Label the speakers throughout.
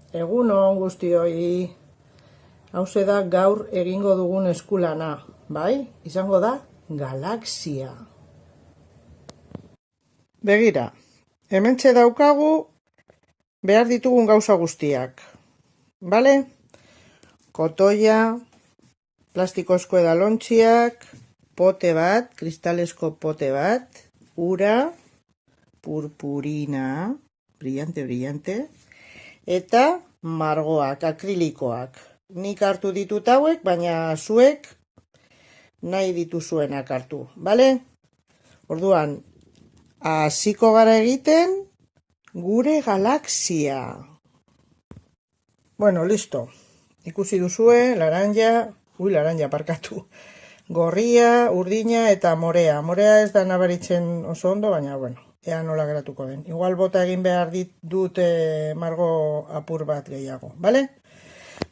Speaker 1: Egun on guztioi, hauze da gaur egingo dugun eskulana, bai? Izango da galaxia. Begira, hementxe daukagu behar ditugun gauza guztiak, bale? Kotoia, plastikozko edalontziak, pote bat, kristalesko pote bat, ura, purpurina, brillante, eta margoak, akrilikoak. Nik hartu ditut hauek, baina zuek nahi dituzuenak hartu, bale? Orduan, hasiko gara egiten gure galaxia. Bueno, listo. Ikusi duzue, laranja parkatu. Gorria, urdina eta morea. Morea ez da nabaritzen oso ondo, baina, bueno, ea nola geratuko den. Igual bota egin behar dut margo apur bat gehiago, bale?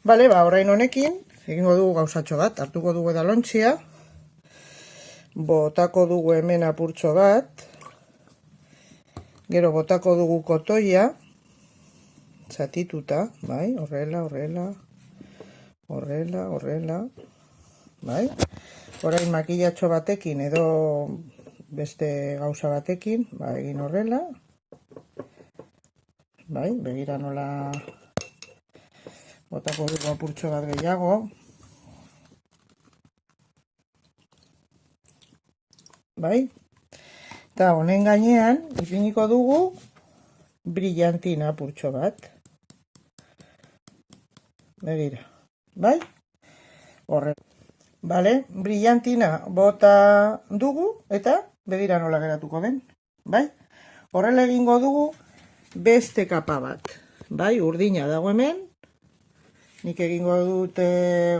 Speaker 1: Bale, orain honekin, egingo dugu gauzatxo bat, hartuko dugu edalontzia, botako dugu hemen apurtxo bat, gero botako dugu kotoia, zatituta, bai, horrela, bai? Orain makillatxo batekin edo beste gauza batekin, egin horrela, bai, begira nola botako dugu apurtxo bat gehiago, bai? Eta honen gainean ipiniko dugu brillantina apurtxo bat, begira, bai? Horrela. Bale, brillantina bota dugu eta begira nola geratuko den, bai? Horrela egingo dugu beste kapa bat, bai? Urdina dago hemen, nik egingo dute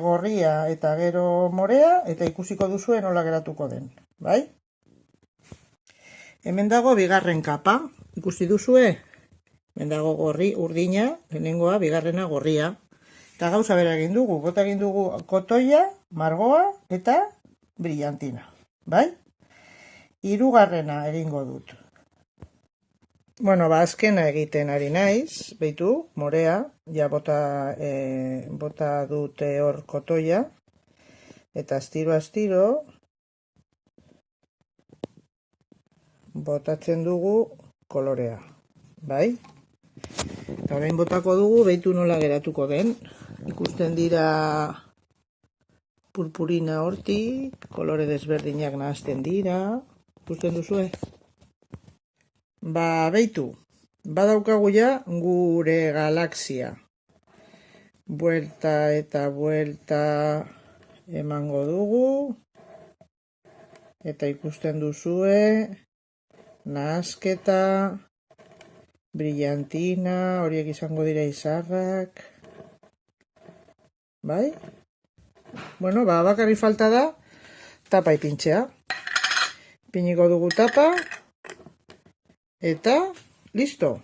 Speaker 1: gorria eta gero morea eta ikusiko duzue nola geratuko den, bai? Hemen dago bigarren kapa, ikusi duzue? Hemen dago urdina, lehenengoa, bigarrena gorria. Eta gauza bera egin dugu, bota egin dugu kotoia, margoa eta brillantina, bai? Hirugarrena egingo dut. Bueno, azkena egiten ari naiz, beitu, morea, ja bota dute hor kotoia, eta astiro, botatzen dugu kolorea, bai? Eta orain botako dugu, beitu nola geratuko den. Ikusten dira purpurina hortik, kolore desberdinak nahazten dira. Ikusten duzue? Beitu, badaukagu ja gure galaxia. Buelta eta buelta emango dugu. Eta ikusten duzue, nahazketa, brillantina, horiek izango dira izarrak. Bai? Bueno, bakarri falta da tapa ipintzea. Piniko dugu tapa eta listo.